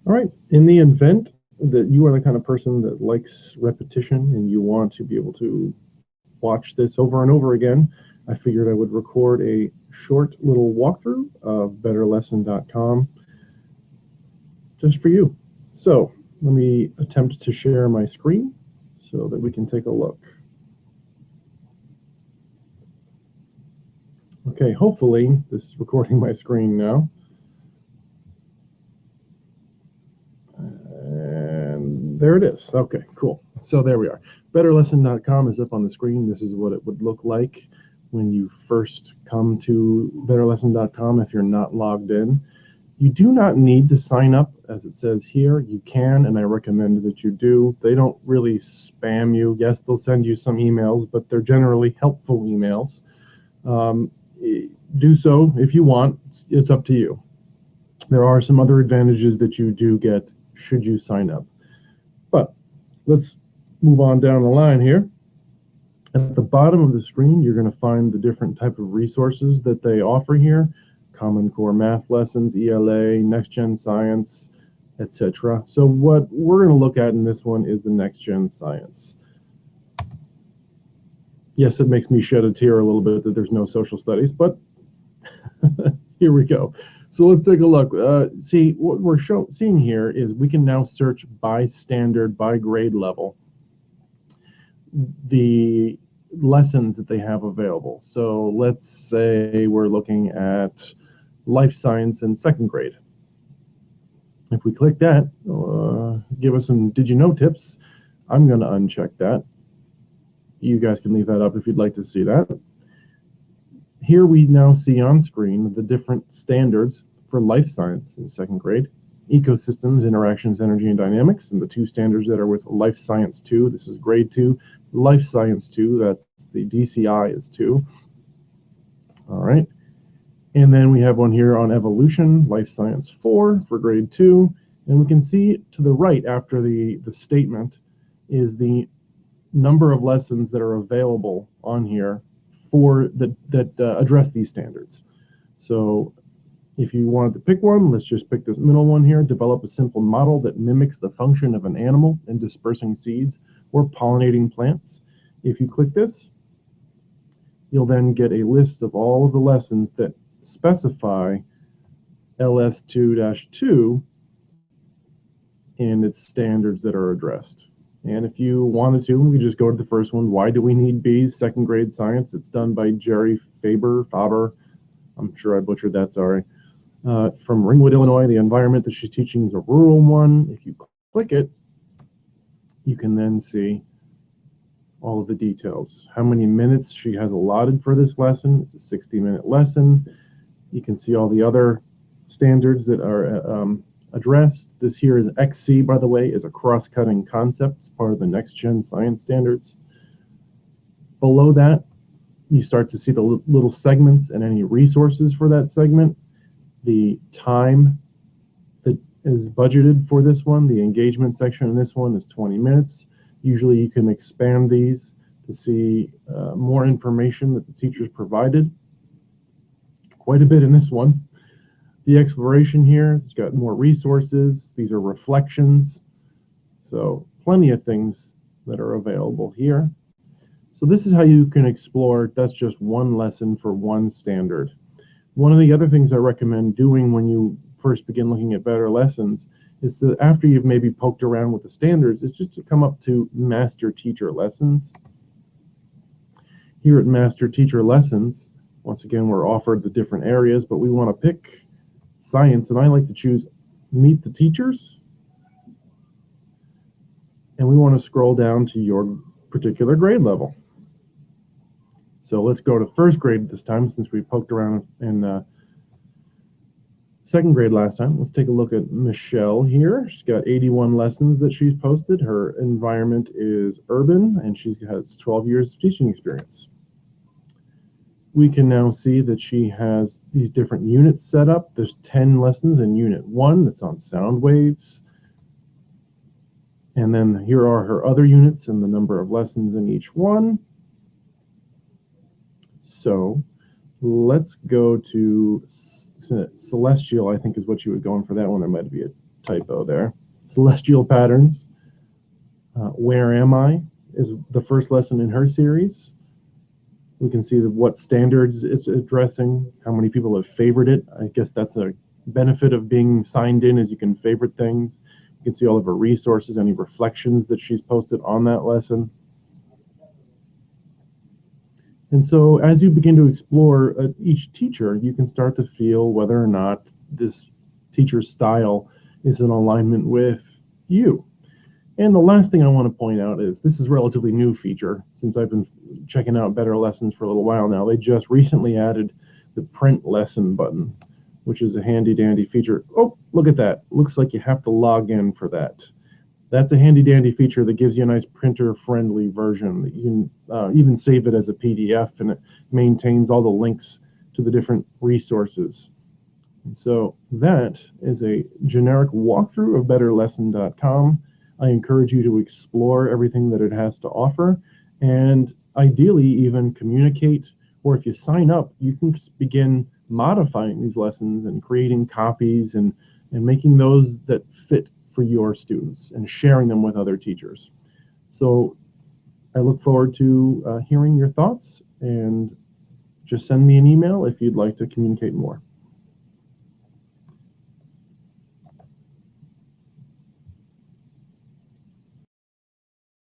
All right, in the event that you are the kind of person that likes repetition and you want to be able to watch this over and over again, I figured I would record a short little walkthrough of betterlesson.com just for you. So let me attempt to share my screen so that we can take a look. Okay, hopefully this is recording my screen now. And there it is. Okay, cool. So there we are. Betterlesson.com is up on the screen. This is what it would look like when you first come to betterlesson.com if you're not logged in. You do not need to sign up, as it says here. You can, and I recommend that you do. They don't really spam you. Yes, they'll send you some emails, but they're generally helpful emails. Do so if you want. It's up to you. There are some other advantages that you do get should you sign up. But let's move on down the line here. At the bottom of the screen, you're going to find the different type of resources that they offer here. Common Core math lessons, ELA, Next Gen Science, etc. So what we're going to look at in this one is the Next Gen Science. Yes, it makes me shed a tear a little bit that there's no social studies, but here we go. So let's take a look. See, what we're seeing here is we can now search by standard, by grade level, the lessons that they have available. So let's say we're looking at life science in second grade. If we click that, give us some did you know tips. I'm going to uncheck that. You guys can leave that up if you'd like to see that. Here we now see on screen the different standards for life science in second grade. Ecosystems, interactions, energy, and dynamics, and the two standards that are with life science 2. This is grade 2. Life science 2, that's the DCI is 2. All right. And then we have one here on evolution, life science 4 for grade 2. And we can see to the right after the statement is the number of lessons that are available on here for that address these standards. So if you wanted to pick one, let's just pick this middle one here. Develop a simple model that mimics the function of an animal in dispersing seeds or pollinating plants. If you click this, you'll then get a list of all of the lessons that specify LS2-2 and its standards that are addressed. And if you wanted to, we could just go to the first one. Why do we need bees? Second grade science. It's done by Jerry Faber. I'm sure I butchered that, sorry. From Ringwood, Illinois. The environment that she's teaching is a rural one. If you click it, you can then see all of the details. How many minutes she has allotted for this lesson. It's a 60-minute lesson. You can see all the other standards that are addressed. This here is XC, by the way, is a cross-cutting concept. It's part of the Next Gen Science standards. Below that, you start to see the little segments and any resources for that segment. The time that is budgeted for this one, the engagement section in this one is 20 minutes. Usually you can expand these to see more information that the teachers provided. Quite a bit in this one. The exploration here, it's got more resources. These are reflections. So plenty of things that are available here. So this is how you can explore. That's just one lesson for one standard. One of the other things I recommend doing when you first begin looking at better lessons is that after you've maybe poked around with the standards, is just to come up to Master Teacher Lessons. Here at Master Teacher Lessons, once again, we're offered the different areas, but we want to pick science, and I like to choose Meet the Teachers. And we want to scroll down to your particular grade level. So let's go to first grade this time, since we poked around in second grade last time. Let's take a look at Michelle here. She's got 81 lessons that she's posted. Her environment is urban, and she has 12 years of teaching experience. We can now see that she has these different units set up. There's 10 lessons in Unit 1 that's on sound waves. And then here are her other units and the number of lessons in each one. So let's go to Celestial, I think is what you would go in for that one. There might be a typo there. Celestial Patterns. Where Am I is the first lesson in her series. We can see what standards it's addressing, how many people have favored it. I guess that's a benefit of being signed in, is you can favorite things. You can see all of her resources, any reflections that she's posted on that lesson. And so as you begin to explore each teacher, you can start to feel whether or not this teacher's style is in alignment with you. And the last thing I want to point out is this is a relatively new feature. Since I've been checking out Better Lessons for a little while now, they just recently added the print lesson button, which is a handy dandy feature. Oh, look at that. Looks like you have to log in for that. That's a handy dandy feature that gives you a nice printer friendly version that you can even save it as a PDF, and it maintains all the links to the different resources. And so that is a generic walkthrough of betterlesson.com. I encourage you to explore everything that it has to offer, and ideally even communicate, or if you sign up, you can begin modifying these lessons and creating copies and making those that fit for your students and sharing them with other teachers. So I look forward to hearing your thoughts, and just send me an email if you'd like to communicate more.